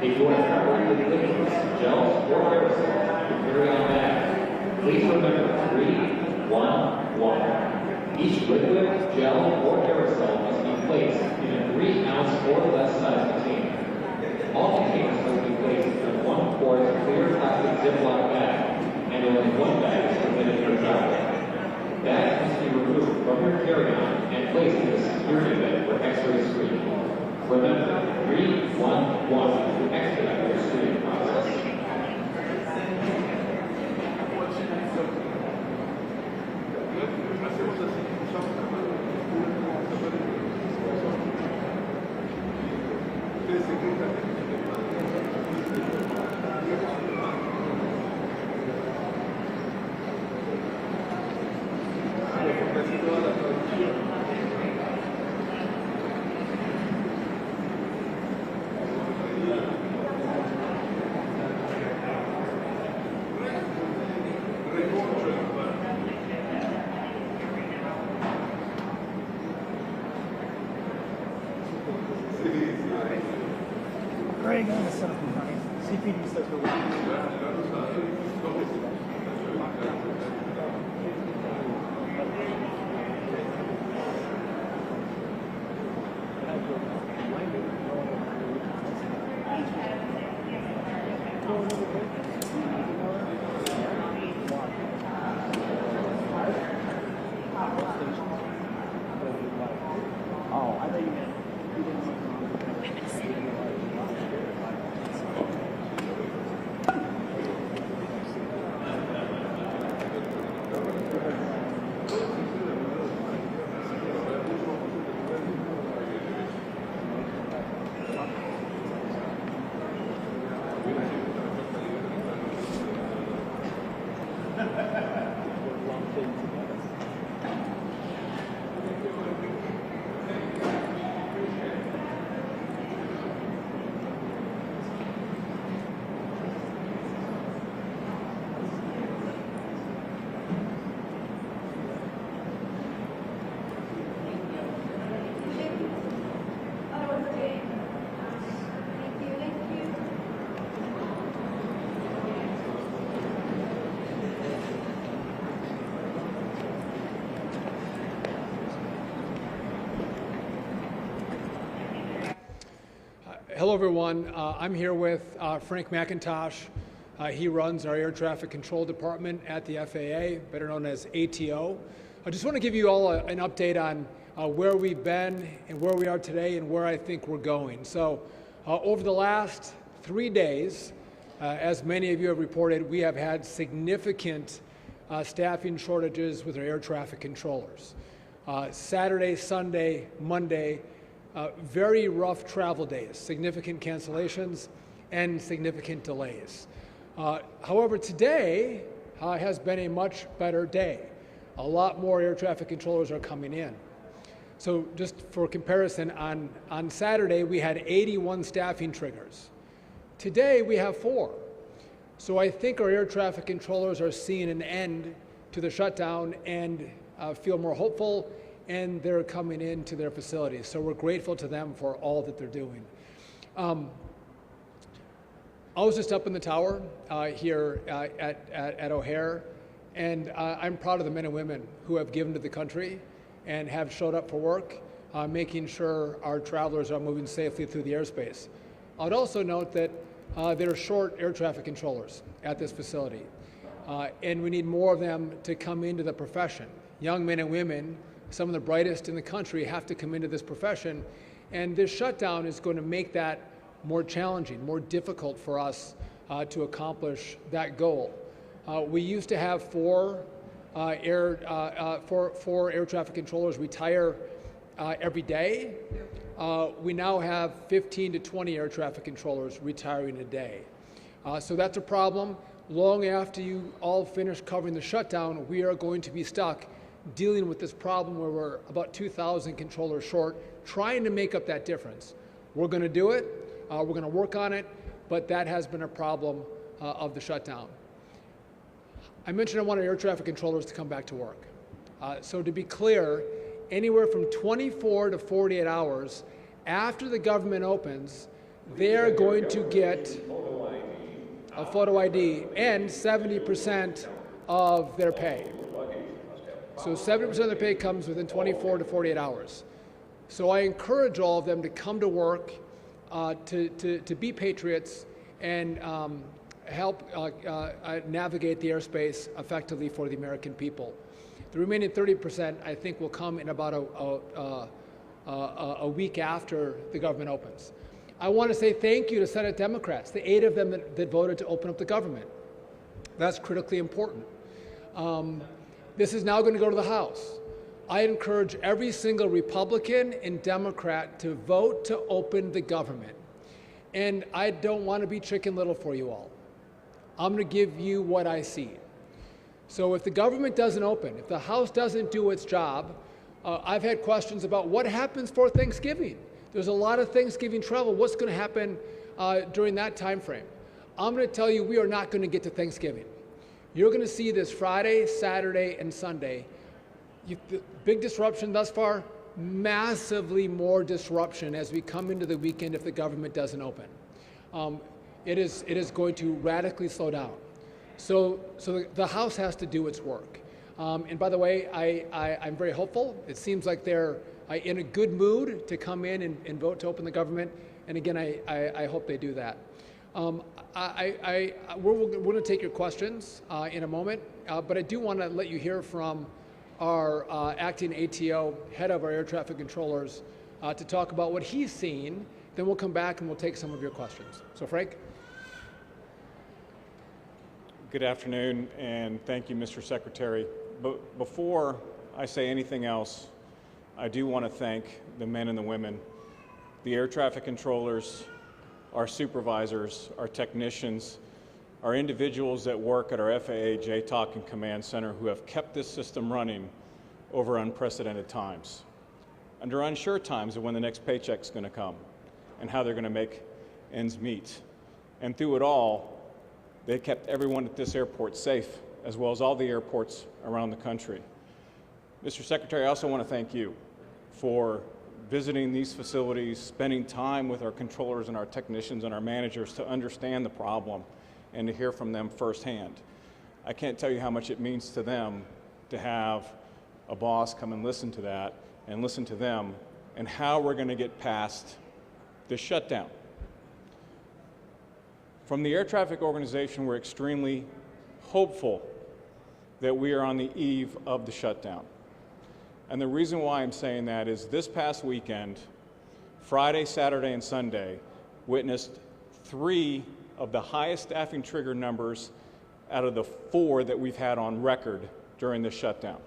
If you are traveling with liquids, gels, or aerosols, you carry on bags. Please remember 3, 1, 1. Each liquid, gel, or aerosol must be placed in a 3-ounce or less size container. All containers must be placed in a 1-quart clear plastic Ziploc bag, and only 1 bag is permitted for travel. Bags must be removed from your carry-on and placed in a security bin for X-ray screening. Remember, 3, 1, 1 to expedite your screening process. Greg on the something, honey. CPD says we're Oh, I thought you meant you didn't see Hello, everyone. I'm here with Frank McIntosh. He runs our air traffic control department at the FAA, better known as ATO. I just want to give you all an update on where we've been and where we are today and where I think we're going. So over the last 3 days, as many of you have reported, we have had significant staffing shortages with our air traffic controllers. Saturday, Sunday, Monday, very rough travel days, significant cancellations and significant delays. However, today has been a much better day. A lot more air traffic controllers are coming in. So just for comparison, on Saturday we had 81 staffing triggers. Today we have 4. So I think our air traffic controllers are seeing an end to the shutdown and feel more hopeful, and they're coming into their facilities. So we're grateful to them for all that they're doing. I was just up in the tower here at O'Hare, and I'm proud of the men and women who have given to the country and have showed up for work, making sure our travelers are moving safely through the airspace. I'd also note that there are short air traffic controllers at this facility, and we need more of them to come into the profession. Young men and women, some of the brightest in the country, have to come into this profession, and this shutdown is going to make that more challenging, more difficult for us to accomplish that goal. We used to have 4 air traffic controllers retire every day. We now have 15 to 20 air traffic controllers retiring a day. So that's a problem. Long after you all finish covering the shutdown, we are going to be stuck dealing with this problem where we're about 2,000 controllers short, trying to make up that difference. We're going to do it. We're going to work on it, but that has been a problem of the shutdown. I mentioned I wanted air traffic controllers to come back to work. So to be clear, anywhere from 24 to 48 hours after the government opens, they're going to get a photo ID and 70% of their pay. So 70% of their pay comes within 24 to 48 hours. So I encourage all of them to come to work, to be patriots, and help navigate the airspace effectively for the American people. The remaining 30%, I think, will come in about a week after the government opens. I want to say thank you to Senate Democrats, the 8 of them that voted to open up the government. That's critically important. This is now going to go to the House. I encourage every single Republican and Democrat to vote to open the government. And I don't want to be Chicken Little for you all. I'm going to give you what I see. So if the government doesn't open, if the House doesn't do its job, I've had questions about what happens for Thanksgiving. There's a lot of Thanksgiving travel. What's going to happen during that time frame? I'm going to tell you we are not going to get to Thanksgiving. You're going to see this Friday, Saturday, and Sunday. The big disruption thus far, massively more disruption as we come into the weekend if the government doesn't open. It is going to radically slow down. So the House has to do its work. And by the way, I'm very hopeful. It seems like they're in a good mood to come in and vote to open the government. And again, I hope they do that. We're going to take your questions in a moment, but I do want to let you hear from our acting ATO, head of our air traffic controllers, to talk about what he's seen. Then we'll come back and we'll take some of your questions. So Frank? Good afternoon, and thank you, Mr. Secretary. But before I say anything else, I do want to thank the men and the women, the air traffic controllers, our supervisors, our technicians, our individuals that work at our FAA JTOC and Command Center who have kept this system running over unprecedented times, under unsure times of when the next paycheck's going to come and how they're going to make ends meet. And through it all, they kept everyone at this airport safe, as well as all the airports around the country. Mr. Secretary, I also want to thank you for visiting these facilities, spending time with our controllers and our technicians and our managers to understand the problem and to hear from them firsthand. I can't tell you how much it means to them to have a boss come and listen to that and listen to them and how we're going to get past this shutdown. From the Air Traffic Organization, we're extremely hopeful that we are on the eve of the shutdown. And the reason why I'm saying that is this past weekend, Friday, Saturday, and Sunday, witnessed 3 of the highest staffing trigger numbers out of the 4 that we've had on record during this shutdown.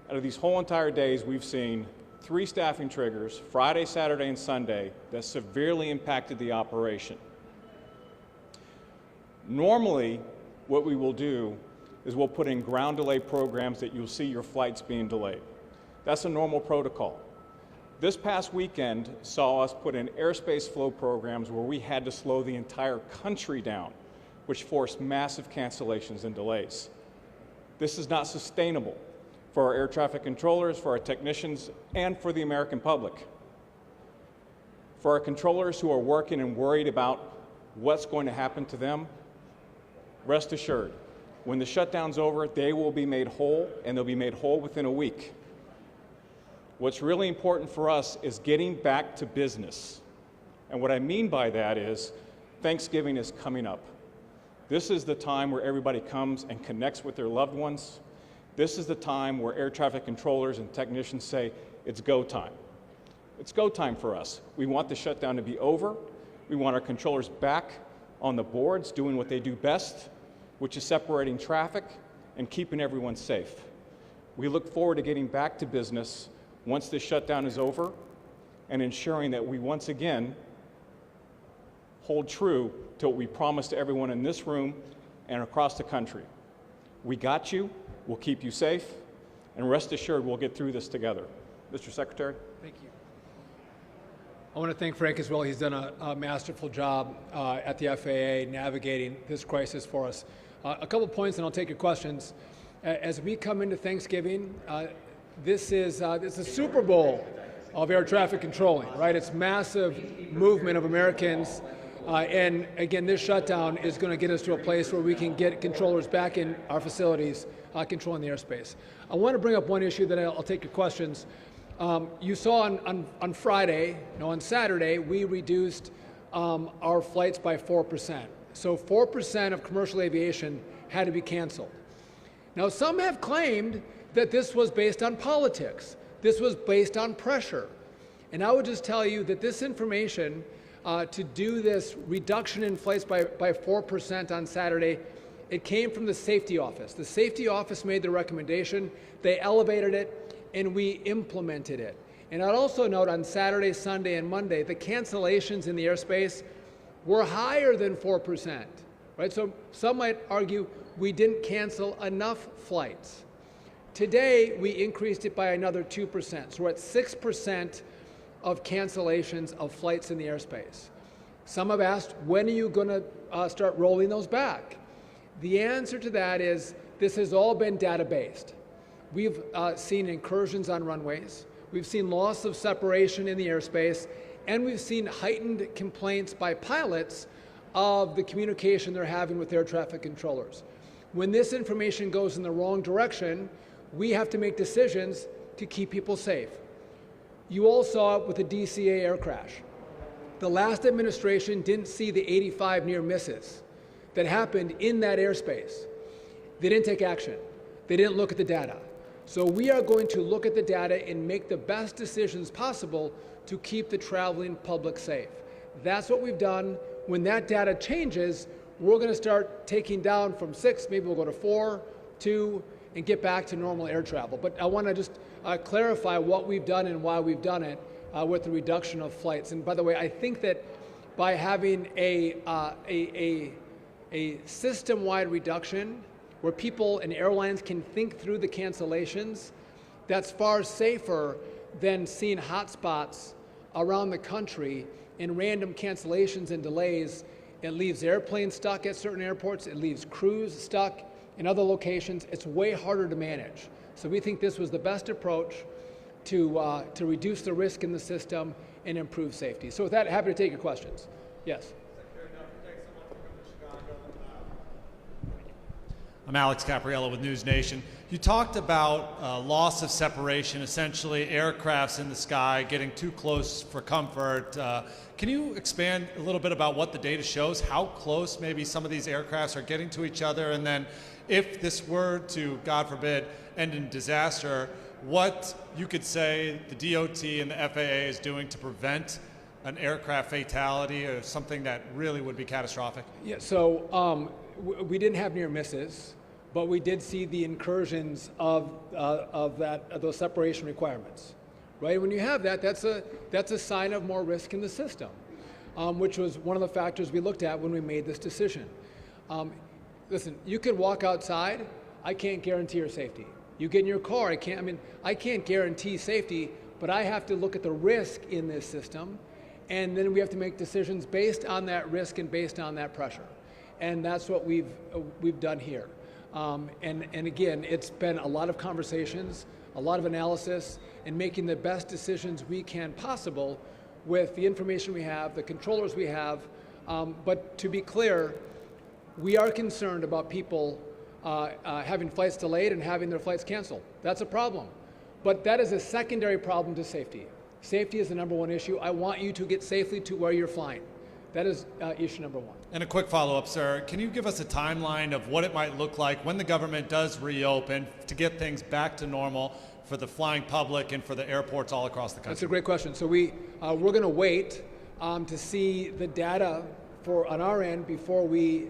Out of these whole entire days, we've seen 3 staffing triggers, Friday, Saturday, and Sunday, that severely impacted the operation. Normally, what we will do is we'll put in ground delay programs that you'll see your flights being delayed. That's a normal protocol. This past weekend saw us put in airspace flow programs where we had to slow the entire country down, which forced massive cancellations and delays. This is not sustainable for our air traffic controllers, for our technicians, and for the American public. For our controllers who are working and worried about what's going to happen to them, rest assured, when the shutdown's over, they will be made whole, and they'll be made whole within a week. What's really important for us is getting back to business. And what I mean by that is Thanksgiving is coming up. This is the time where everybody comes and connects with their loved ones. This is the time where air traffic controllers and technicians say, it's go time. It's go time for us. We want the shutdown to be over. We want our controllers back on the boards doing what they do best, which is separating traffic and keeping everyone safe. We look forward to getting back to business once this shutdown is over and ensuring that we once again hold true to what we promised to everyone in this room and across the country. We got you. We'll keep you safe, and rest assured we'll get through this together. Mr. Secretary? Thank you. I want to thank Frank as well. He's done a masterful job at the FAA navigating this crisis for us. A couple points, and I'll take your questions. As we come into Thanksgiving, this is a Super Bowl of air traffic controlling, right? It's massive movement of Americans. And again, this shutdown is going to get us to a place where we can get controllers back in our facilities controlling the airspace. I want to bring up one issue that I'll take your questions. You saw on Friday, on Saturday, we reduced our flights by 4%. So 4% of commercial aviation had to be canceled. Now, some have claimed that this was based on politics. This was based on pressure. And I would just tell you that this information to do this reduction in flights by 4% on Saturday, it came from the safety office. The safety office made the recommendation, they elevated it, and we implemented it. And I'd also note on Saturday, Sunday, and Monday, the cancellations in the airspace were higher than 4%, right? So some might argue we didn't cancel enough flights. Today, we increased it by another 2%. So we're at 6% of cancellations of flights in the airspace. Some have asked, when are you going to start rolling those back? The answer to that is this has all been data-based. We've seen incursions on runways. We've seen loss of separation in the airspace, and we've seen heightened complaints by pilots of the communication they're having with air traffic controllers. When this information goes in the wrong direction, we have to make decisions to keep people safe. You all saw it with the DCA air crash. The last administration didn't see the 85 near misses that happened in that airspace. They didn't take action. They didn't look at the data. So we are going to look at the data and make the best decisions possible to keep the traveling public safe. That's what we've done. When that data changes, we're going to start taking down from 6, maybe we'll go to 4, 2, and get back to normal air travel. But I want to just clarify what we've done and why we've done it with the reduction of flights. And by the way, I think that by having a system-wide reduction where people and airlines can think through the cancellations, that's far safer than seeing hotspots around the country and random cancellations and delays. It leaves airplanes stuck at certain airports. It leaves crews stuck in other locations. It's way harder to manage. So we think this was the best approach to reduce the risk in the system and improve safety. So with that, happy to take your questions. Yes. I'm Alex Capriello with News Nation. You talked about loss of separation, essentially aircrafts in the sky getting too close for comfort. Can you expand a little bit about what the data shows, how close maybe some of these aircrafts are getting to each other, and then if this were to, God forbid, end in disaster, what you could say the DOT and the FAA is doing to prevent an aircraft fatality or something that really would be catastrophic? Yeah, so we didn't have near misses, but we did see the incursions of those separation requirements, right? When you have that, that's a sign of more risk in the system, which was one of the factors we looked at when we made this decision. Listen, you can walk outside. I can't guarantee your safety. You get in your car. I can't guarantee safety, but I have to look at the risk in this system, and then we have to make decisions based on that risk and based on that pressure, and that's what we've done here. And again, it's been a lot of conversations, a lot of analysis, and making the best decisions we can possible with the information we have, the controllers we have. But to be clear, we are concerned about people having flights delayed and having their flights canceled. That's a problem. But that is a secondary problem to safety. Safety is the number one issue. I want you to get safely to where you're flying. That is issue number one. And a quick follow-up, sir. Can you give us a timeline of what it might look like when the government does reopen to get things back to normal for the flying public and for the airports all across the country? That's a great question. So we're going to wait to see the data on our end before we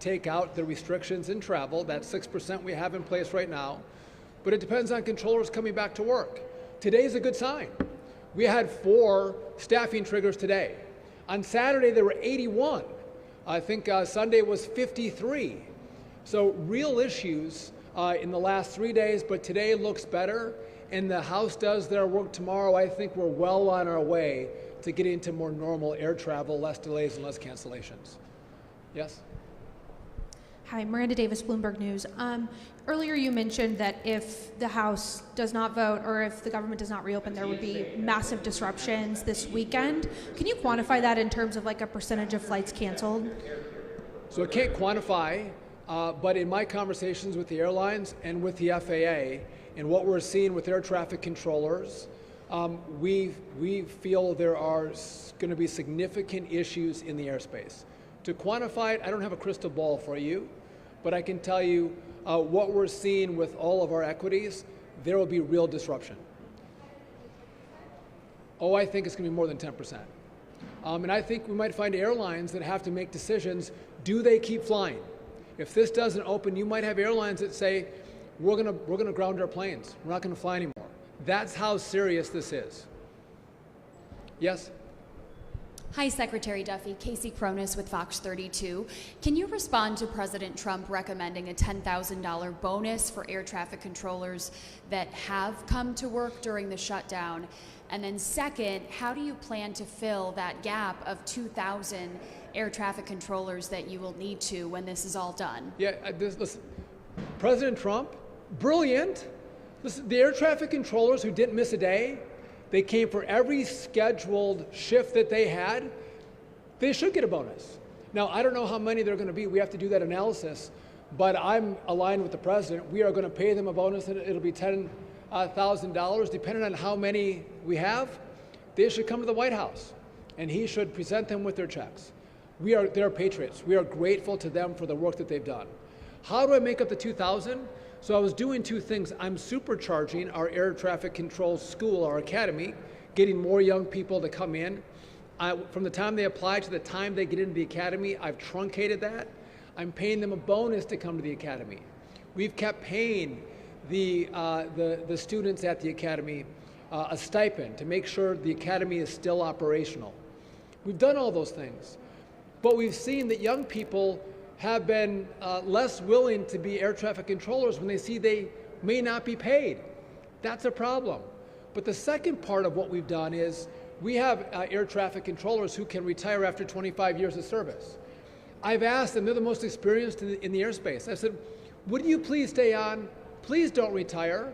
take out the restrictions in travel, that 6% we have in place right now. But it depends on controllers coming back to work. Today's a good sign. We had 4 staffing triggers today. On Saturday, there were 81. I think Sunday was 53. So real issues in the last 3 days, but today looks better. And the House does their work tomorrow. I think we're well on our way to getting to more normal air travel, less delays and less cancellations. Yes? Hi, Miranda Davis, Bloomberg News. Earlier you mentioned that if the House does not vote or if the government does not reopen, there would be massive disruptions this weekend. Can you quantify that in terms of like a percentage of flights canceled? So I can't quantify, but in my conversations with the airlines and with the FAA and what we're seeing with air traffic controllers, we feel there are going to be significant issues in the airspace. To quantify it, I don't have a crystal ball for you, but I can tell you what we're seeing with all of our equities, there will be real disruption. Oh, I think it's going to be more than 10%. And I think we might find airlines that have to make decisions. Do they keep flying? If this doesn't open, you might have airlines that say, we're going to ground our planes. We're not going to fly anymore. That's how serious this is. Yes? Hi, Secretary Duffy. Casey Cronus with Fox 32. Can you respond to President Trump recommending a $10,000 bonus for air traffic controllers that have come to work during the shutdown? And then second, how do you plan to fill that gap of 2,000 air traffic controllers that you will need to when this is all done? Yeah, listen, President Trump, brilliant. Listen, the air traffic controllers who didn't miss a day, they came for every scheduled shift that they had, they should get a bonus. Now, I don't know how many they're going to be. We have to do that analysis. But I'm aligned with the president. We are going to pay them a bonus, and it'll be $10,000, depending on how many we have. They should come to the White House, and he should present them with their checks. They're patriots. We are grateful to them for the work that they've done. How do I make up the 2,000? So I was doing two things. I'm supercharging our air traffic control school, our academy, getting more young people to come in. From the time they apply to the time they get into the academy, I've truncated that. I'm paying them a bonus to come to the academy. We've kept paying the students at the academy a stipend to make sure the academy is still operational. We've done all those things, but we've seen that young people have been less willing to be air traffic controllers when they see they may not be paid. That's a problem. But the second part of what we've done is we have air traffic controllers who can retire after 25 years of service. I've asked them, they're the most experienced in the airspace. I said, would you please stay on? Please don't retire.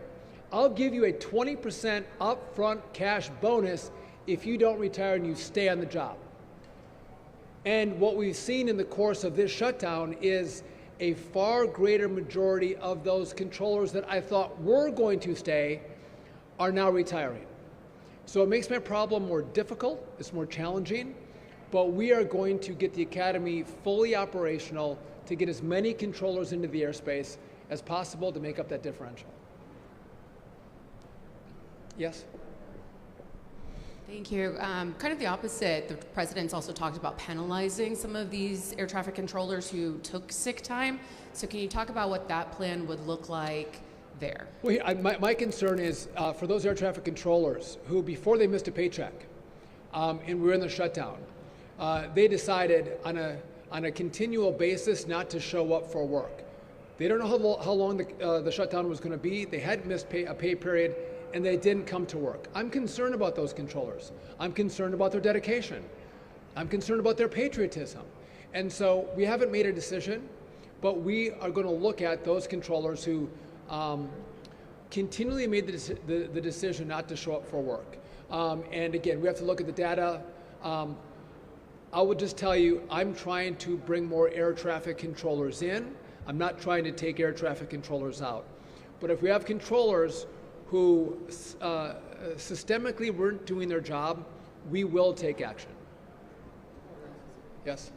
I'll give you a 20% upfront cash bonus if you don't retire and you stay on the job. And what we've seen in the course of this shutdown is a far greater majority of those controllers that I thought were going to stay are now retiring. So it makes my problem more difficult, it's more challenging, but we are going to get the academy fully operational to get as many controllers into the airspace as possible to make up that differential. Yes? Thank you. Kind of the opposite. The president's also talked about penalizing some of these air traffic controllers who took sick time. So can you talk about what that plan would look like there? Well, my concern is for those air traffic controllers who, before they missed a paycheck and we were in the shutdown, they decided on a continual basis not to show up for work. They don't know how long the shutdown was going to be. They hadn't missed a pay period, and they didn't come to work. I'm concerned about those controllers. I'm concerned about their dedication. I'm concerned about their patriotism. And so we haven't made a decision, but we are going to look at those controllers who continually made the decision not to show up for work. And again, we have to look at the data. I would just tell you, I'm trying to bring more air traffic controllers in. I'm not trying to take air traffic controllers out. But if we have controllers who systemically weren't doing their job, we will take action. Yes?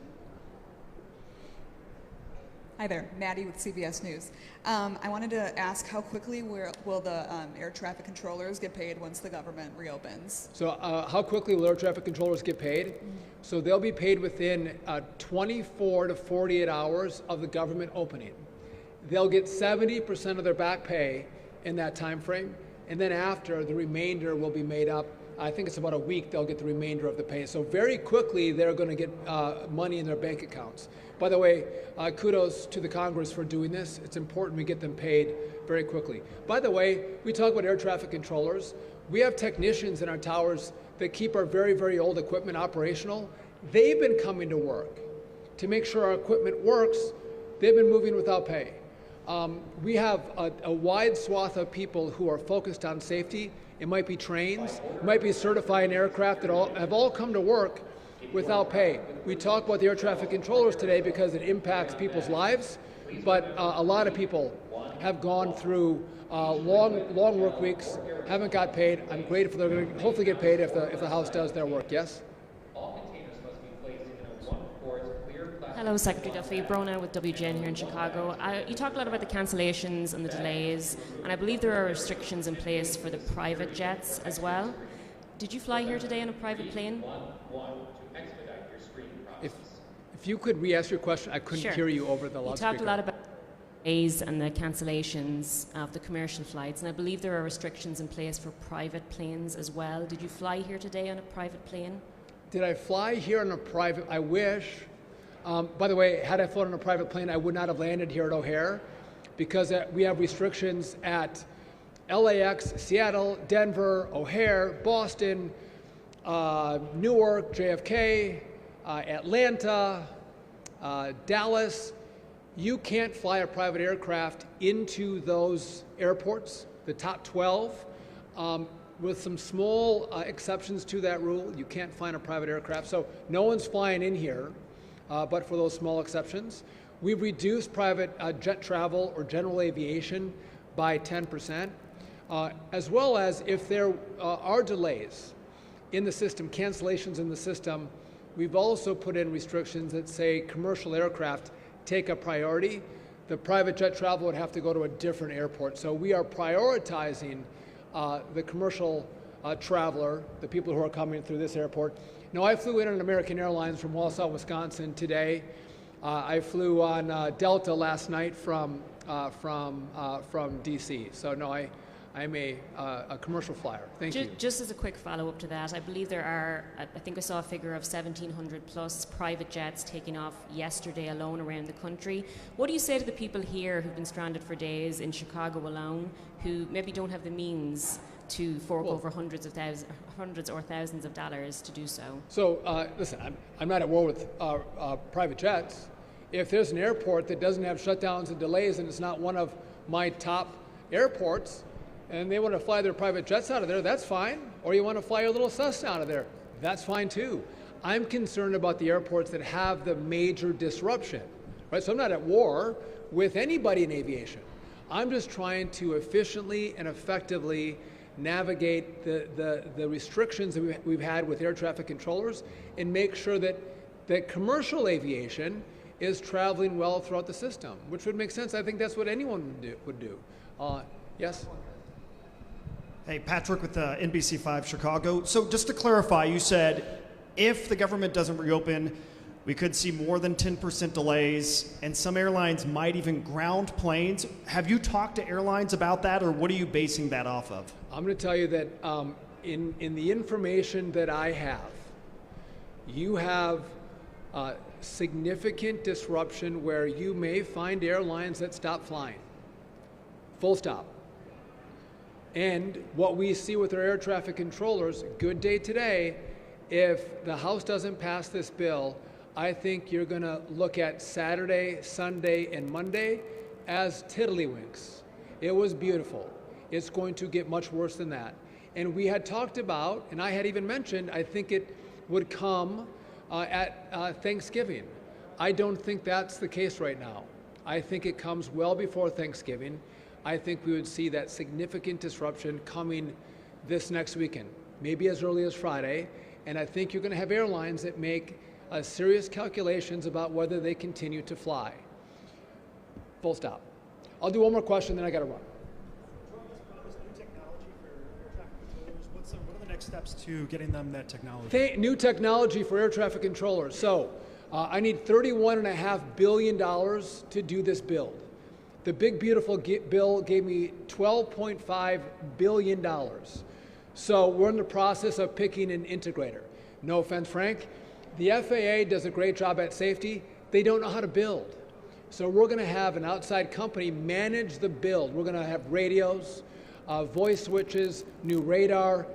Hi there, Maddie with CBS News. I wanted to ask how quickly will the air traffic controllers get paid once the government reopens? So how quickly will air traffic controllers get paid? So they'll be paid within 24 to 48 hours of the government opening. They'll get 70% of their back pay in that time frame, and then after, the remainder will be made up. I think it's about a week they'll get the remainder of the pay. So very quickly they're going to get money in their bank accounts. By the way, kudos to the Congress for doing this. It's important we get them paid very quickly. By the way, we talk about air traffic controllers. We have technicians in our towers that keep our very, very old equipment operational. They've been coming to work to make sure our equipment works. they've been moving without pay. We have a wide swath of people who are focused on safety. It might be trains, it might be certifying aircraft that have all come to work without pay. We talk about the air traffic controllers today because it impacts people's lives, but a lot of people have gone through long work weeks, haven't got paid. I'm grateful they're going to hopefully get paid if the House does their work. Yes? Hello, Secretary Duffy. Brona with WGN here in Chicago. You talked a lot about the cancellations and the delays, and I believe there are restrictions in place for the private jets as well. Did you fly here today on a private plane? If you could re-ask your question, I couldn't hear you over the loudspeaker. You talked a lot about delays and the cancellations of the commercial flights, and I believe there are restrictions in place for private planes as well. Did you fly here today on a private plane? Did I fly here on a private? I wish. By the way, had I flown on a private plane, I would not have landed here at O'Hare because we have restrictions at LAX, Seattle, Denver, O'Hare, Boston, Newark, JFK, Atlanta, Dallas. You can't fly a private aircraft into those airports, the top 12. With some small exceptions to that rule, you can't fly a private aircraft. So no one's flying in here. But for those small exceptions. We've reduced private jet travel or general aviation by 10%, as well as if there are delays in the system, cancellations in the system, we've also put in restrictions that say commercial aircraft take a priority. The private jet travel would have to go to a different airport. So we are prioritizing the commercial traveler, the people who are coming through this airport. No, I flew in on American Airlines from Wausau, Wisconsin today. I flew on Delta last night from DC. So no, I'm a commercial flyer. Thank you. Just as a quick follow-up to that, I believe there are, I think I saw a figure of 1,700 plus private jets taking off yesterday alone around the country. What do you say to the people here who've been stranded for days in Chicago alone, who maybe don't have the means to fork over hundreds or thousands of dollars to do so? So listen, I'm not at war with private jets. If there's an airport that doesn't have shutdowns and delays and it's not one of my top airports, and they want to fly their private jets out of there, that's fine. Or you want to fly your little Cessna out of there, that's fine too. I'm concerned about the airports that have the major disruption, right? So I'm not at war with anybody in aviation. I'm just trying to efficiently and effectively navigate the restrictions that we've had with air traffic controllers and make sure that commercial aviation is traveling well throughout the system, which would make sense. I think that's what anyone would do. Yes? Hey, Patrick with NBC5 Chicago. So just to clarify, you said if the government doesn't reopen, we could see more than 10% delays, and some airlines might even ground planes. Have you talked to airlines about that, or what are you basing that off of? I'm going to tell you that in the information that I have, you have significant disruption where you may find airlines that stop flying. Full stop. And what we see with our air traffic controllers, good day today, if the House doesn't pass this bill, I think you're going to look at Saturday, Sunday, and Monday as tiddlywinks. It was beautiful. It's going to get much worse than that. And we had talked about, and I had even mentioned, I think it would come at Thanksgiving. I don't think that's the case right now. I think it comes well before Thanksgiving. I think we would see that significant disruption coming this next weekend, maybe as early as Friday. And I think you're going to have airlines that make serious calculations about whether they continue to fly. Full stop. I'll do one more question, then I got to run. What are the next steps to getting them that technology? New technology for air traffic controllers. So I need $31.5 billion to do this build. The big beautiful bill gave me $12.5 billion. So we're in the process of picking an integrator. No offense, Frank. The FAA does a great job at safety. They don't know how to build. So we're going to have an outside company manage the build. We're going to have radios, voice switches, new radar,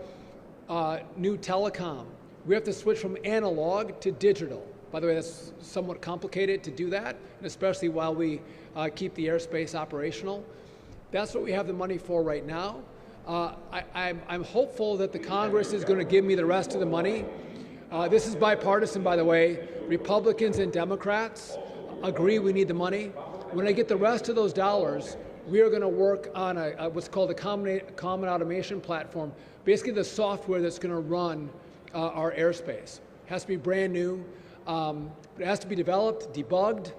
new telecom. We have to switch from analog to digital. By the way, that's somewhat complicated to do that, and especially while we keep the airspace operational. That's what we have the money for right now. I'm hopeful that the Congress is going to give me the rest of the money. This is bipartisan, by the way. Republicans and Democrats agree we need the money. When I get the rest of those dollars, we are going to work on what's called a common automation platform, basically the software that's going to run our airspace. It has to be brand new. It has to be developed, debugged,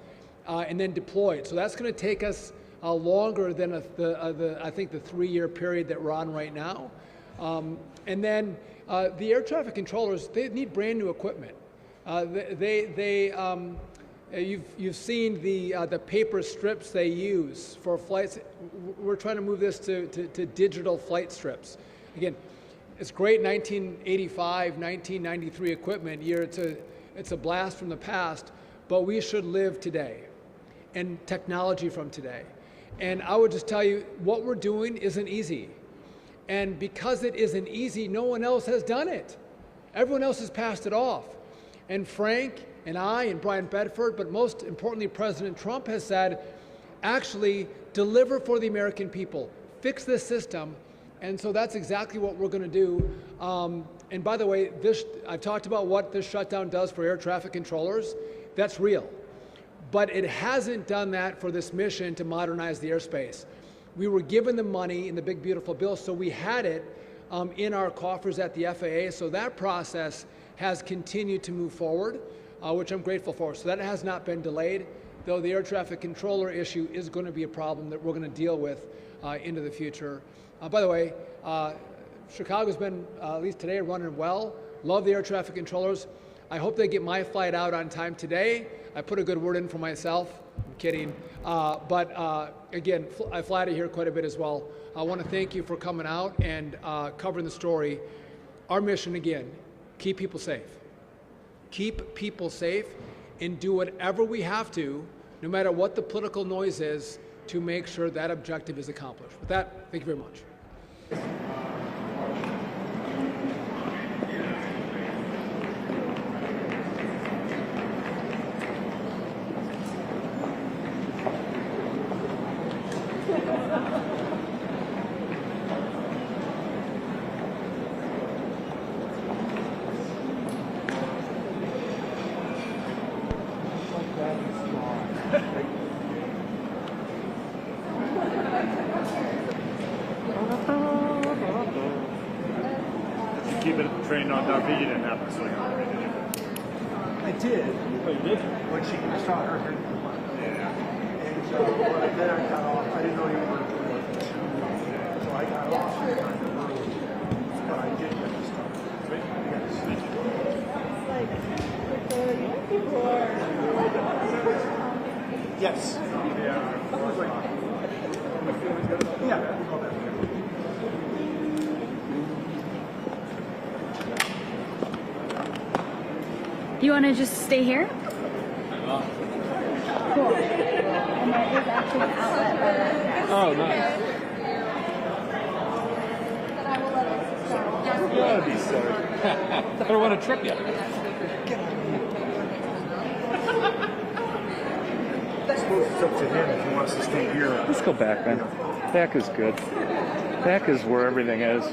and then deployed. So that's going to take us longer than I think the 3-year period that we're on right now. And then the air traffic controllers, they need brand new equipment. You've seen the paper strips they use for flights. We're trying to move this to digital flight strips. Again, it's great 1985, 1993 equipment. It's a blast from the past, but we should live today and technology from today. And I would just tell you, what we're doing isn't easy. And because it isn't easy, no one else has done it. Everyone else has passed it off. And Frank and I and Brian Bedford, but most importantly, President Trump has said, actually deliver for the American people, fix this system. And so that's exactly what we're going to do. And by the way, I've talked about what this shutdown does for air traffic controllers. That's real. But it hasn't done that for this mission to modernize the airspace. We were given the money in the big, beautiful bill, so we had it in our coffers at the FAA. So that process has continued to move forward, which I'm grateful for. So that has not been delayed, though the air traffic controller issue is going to be a problem that we're going to deal with into the future. By the way, Chicago's been, at least today, running well. Love the air traffic controllers. I hope they get my flight out on time today. I put a good word in for myself. I'm kidding. But again, I fly to here quite a bit as well. I want to thank you for coming out and covering the story. Our mission, again, keep people safe. Keep people safe and do whatever we have to, no matter what the political noise is, to make sure that objective is accomplished. With that, thank you very much. Keep it trained on Duffy. You didn't have to swing on it, did you? I did. Oh, you did? When she saw her head. Yeah. And so then I got off. I didn't know you were doing it. So I got off. But I did get to start. Yes. Yeah. Yeah. You want to just stay here? Cool. And there is actually an outlet by that. Oh, nice. That'd be silly. I don't want to trip you. I suppose it's up to him if he wants to stay here. Let's go back, man. Back is good. Back is where everything is.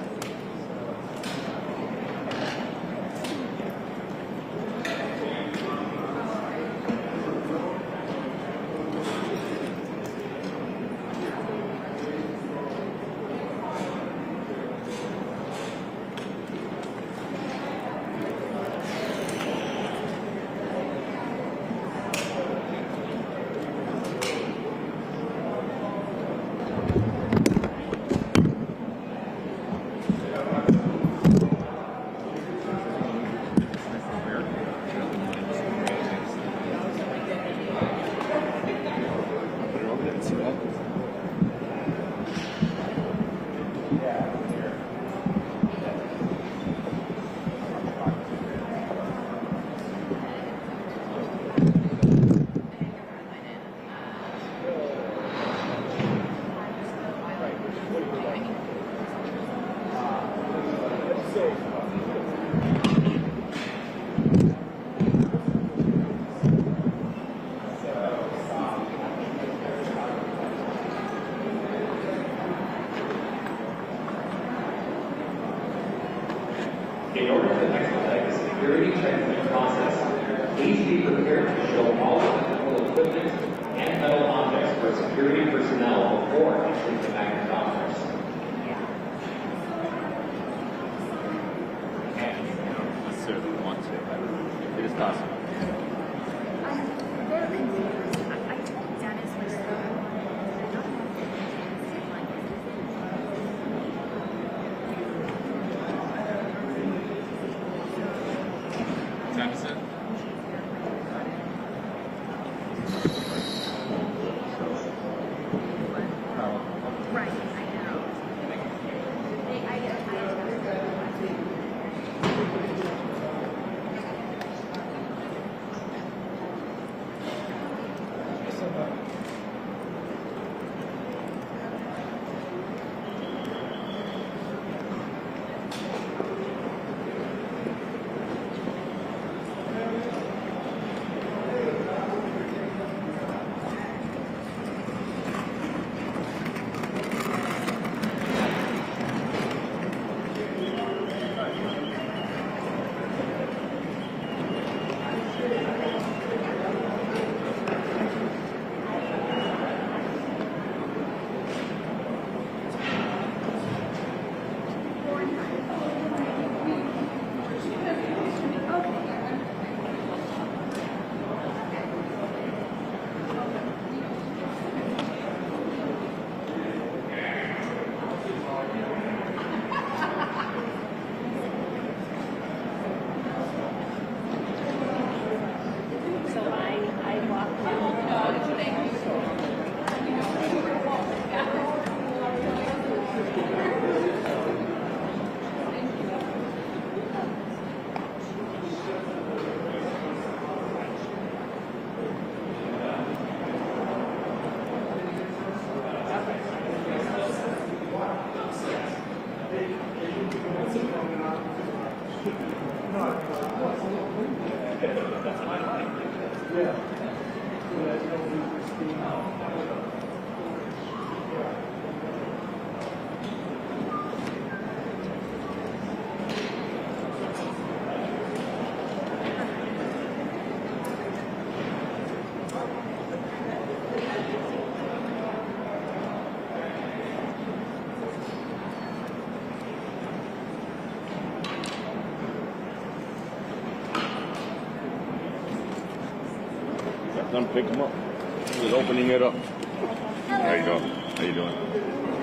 In order to expedite the security checkpoint process, please be prepared to show all electrical equipment and metal objects for security personnel before entering the magnet office. Let's serve them one, two. It is possible. I'm very confused. I told Dennis was I don't know if it's like Time to set. right, I know. Come pick them up. Just opening it up. How you doing? How you doing?